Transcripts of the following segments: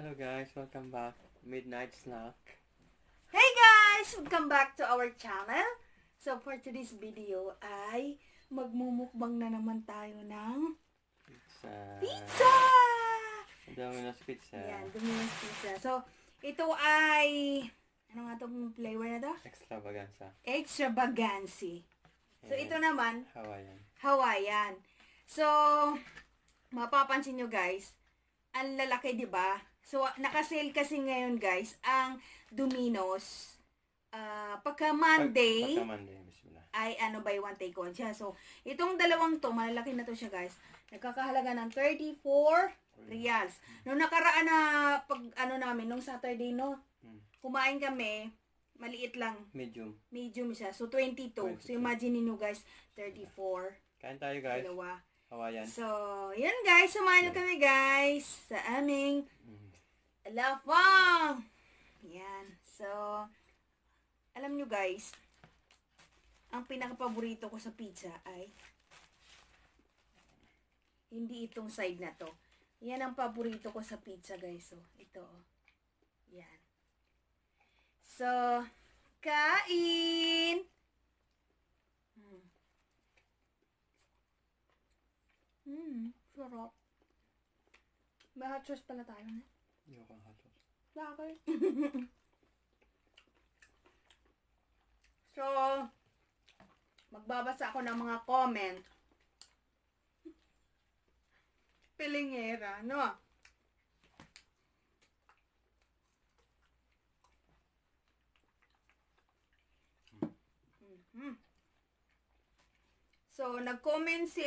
Hello guys, welcome back. Midnight snack. Hey guys! Welcome back to our channel. So for today's video ay magmumukbang na naman tayo ng Pizza. pizza! Dominos pizza. Yan, dominos pizza. So ito ay, ano nga itong flavor na to? Extravaganza. Extravagancy. So ito naman, Hawaiian. Hawaiian. So, mapapansin nyo guys, ang lalaki, di ba? So, naka-sale kasi ngayon guys, ang Dominos. Pagka Monday, bismillah. ay buy one take one siya. So, itong dalawang to, malalaki na to siya guys. Nagkakahalaga ng 34 reals. Nung nakaraan na namin, nung Saturday, no? Kumain kami, maliit lang. Medium siya. So, 22. So, imagine niyo guys, 34. Kain tayo guys. Dalawa. Hawaiian. So, yan guys. Samahan nyo kami guys sa aming lafang. Yan. So, alam nyo guys, ang pinaka-paborito ko sa pizza ay hindi itong side na to. Yan ang paborito ko sa pizza guys. So, ito. Yan. So, kain! Sarap. May hot sauce pala tayo na. Hindi ko hot sauce. Bakit? So, magbabasa ako ng mga comment. Pilingera, no? So, nag-comment si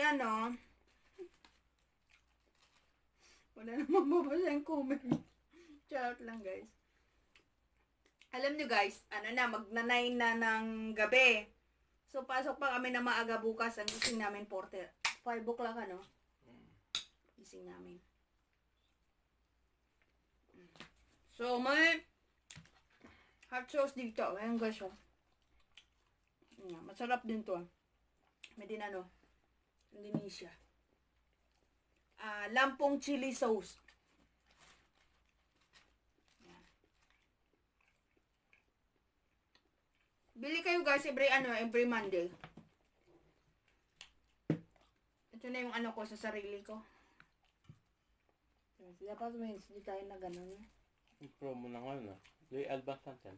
wala namang mabasa yung comment. Charot lang guys. Alam nyo guys, magna-9 na ng gabi. So, pasok pa kami na maaga bukas. Ang gising namin 5 o'clock gising namin. So, may hot sauce dito. Ayan guys, masarap din to. May din Indonesia. Lampong chili sauce. Bili kayo guys every Monday. Ito na yung ko sa sarili ko. Dapat may hindi tayo na gano'n. Promo na ngayon May advance natin.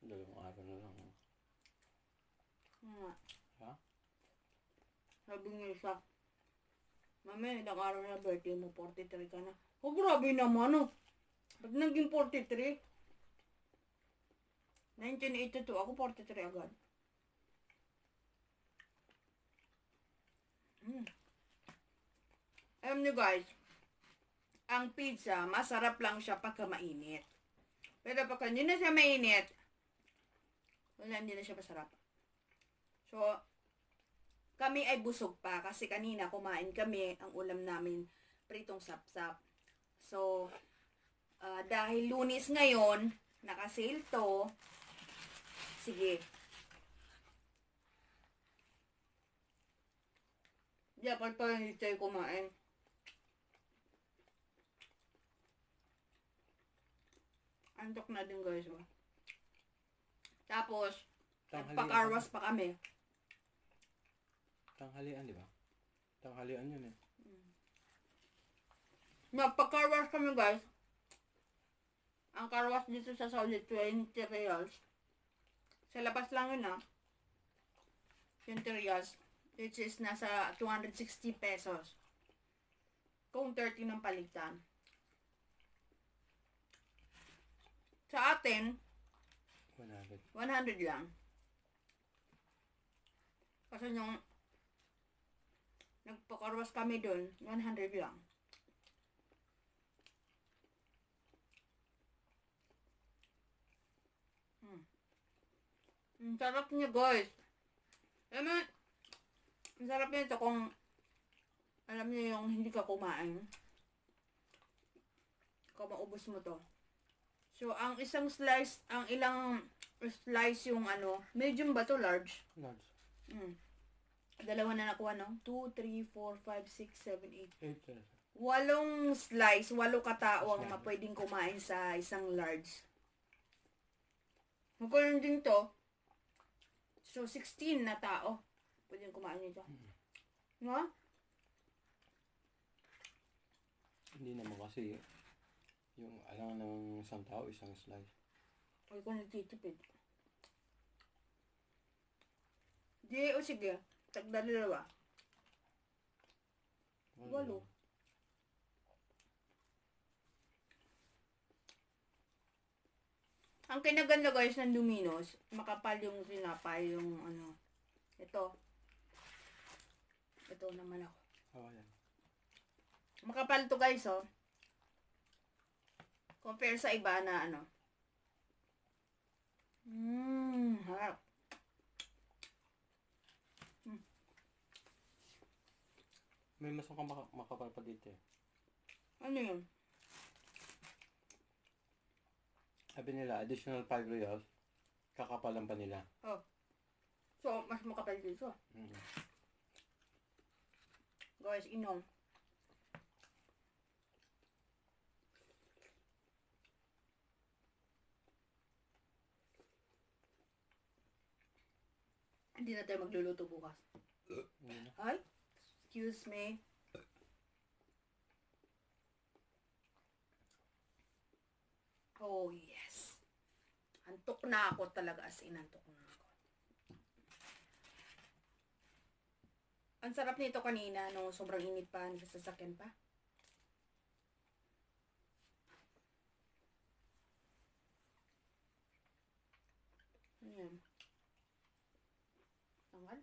Dalawang araw na lang. Ha? Sabi niya isa, Mami, ilang araw na birthday mo, 43 ka na. Oh, grabe naman Ba't naging 43? 1982, ako 43 agad. Alam nyo guys, ang pizza, masarap lang siya pagka mainit. Pero pagka hindi na siya mainit, hindi na siya masarap. So, kami ay busog pa kasi kanina kumain kami, ang ulam namin pritong sapsap. So, dahil Lunes ngayon, naka-sale to. Sige. Dapat pa hindi tayo kumain. Antok na din guys. Tapos, nagpa-carwas pa kami. Tanghalian, di ba? Tanghalian yun Nagpa-carwash kami guys. Ang carwash dito sa Saudi, 20 reals. Sa labas lang yun 20 reals. Which is nasa 260 pesos. Kung 30 ng palitan. Sa atin, 100 lang. Kasi yung nagpa-carwash kami doon, 100 lang. Ang sarap niya guys. Alam mo, ang sarap niya ito kung alam niyo yung hindi ka kumain. Kung maubos mo to. So, ang isang slice, ang ilang slice yung medium ba to? Large? Large. Dalawa na nakuha, 2, 3, 4, 5, 6, 7, 8. 8 slice, 8 katao ang pwedeng kumain sa isang large. Magkaroon din to. So, 16 na tao pwedeng kumain nito. No? Hindi naman kasi yung alam ng isang tao, isang slice. Ay, kung nagtitipid. Di, o sige. Tagdalawa. 8. Ang kinaganda guys ng dominos, makapal yung tinapay, yung ano. Ito. Ito naman ako. Oh, yan. Makapal to guys, oh. Compare sa iba na ano. Harap. May mas makapal pa dito eh. Ano yun? Sabi nila, additional 5 reals, kakapalan pa nila. Oh. So, mas makapal dito. Guys, inom. Hindi na tayo magluluto bukas. Ay, excuse me. Oh, yes. Antok na ako talaga, as in, antok na ako. Ang sarap nito kanina, no, sobrang init pa, nasasakyan pa. Ayan. Tanggal?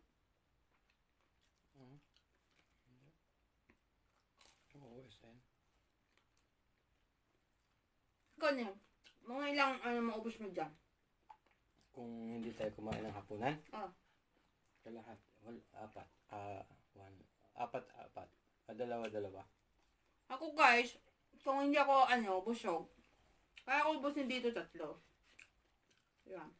Oo, SN. Ganyan. Mga ilang maubos mo dyan? Kung hindi tayo kumain ng hapunan, Ah. kalahat, apat. Apat. Dalawa. Ako guys, kung hindi ako busog, kaya ako ubusin dito 3. Yan.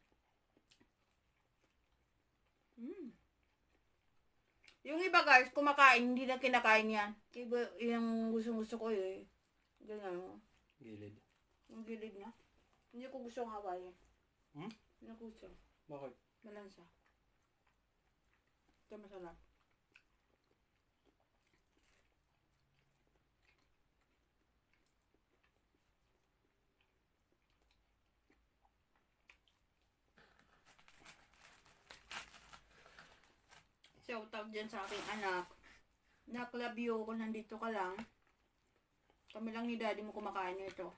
Yung iba guys, kumakain, hindi na kinakain yan. Iba yung gusto ko eh. Ganyan. Gilid. Yung gilid na. Hindi ko gusto ang hawaii. Hindi ko gusto. Bakit? Malansa. Ito masarap. Shout out dyan sa aking anak. Nak, love you. Kung nandito ka lang, kami lang ni daddy mo kumakain nito.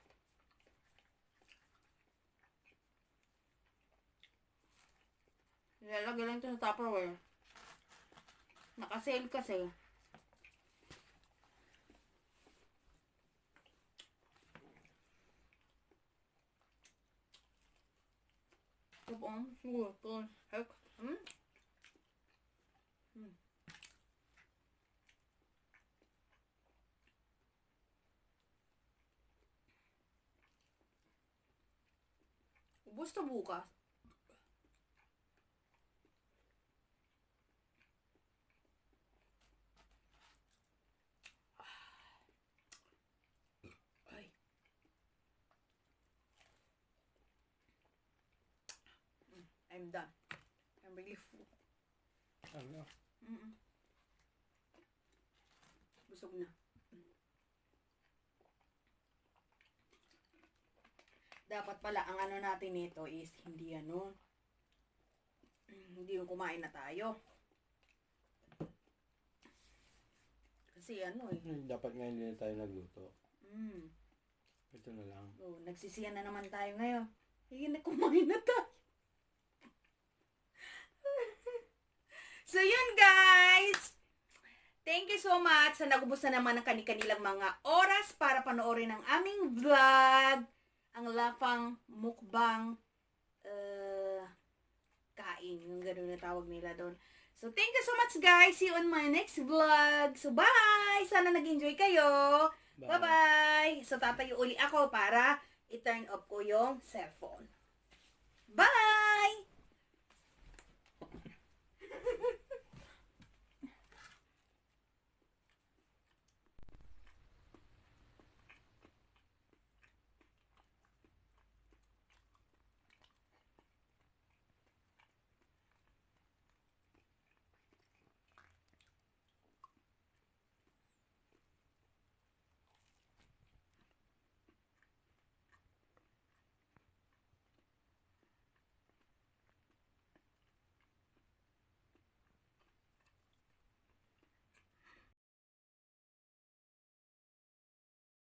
Nilalagay lang ito sa Tupperware. Naka-sale kasi. Ito po, siguro ito. Heck. Ubus to bukas. Ay. I'm done. I'm really full. Ano? Busog na. Dapat pala ang natin nito is hindi hindi yung kumain na tayo. Kasi Dapat nga hindi na tayo nagluto. Ito na lang. Oh, nagsisiyan na naman tayo ngayon. Hindi na kumain na tayo. So yun guys! Thank you so much sa nagubos na naman ng kanilang mga oras para panoorin ang aming vlog. Ang lapang mukbang kain. Yung gano'n na tawag nila doon. So thank you so much guys. See you on my next vlog. So bye! Sana nag-enjoy kayo. Bye-bye! So tatayo uli ako para i-turn off ko yung cellphone. Bye!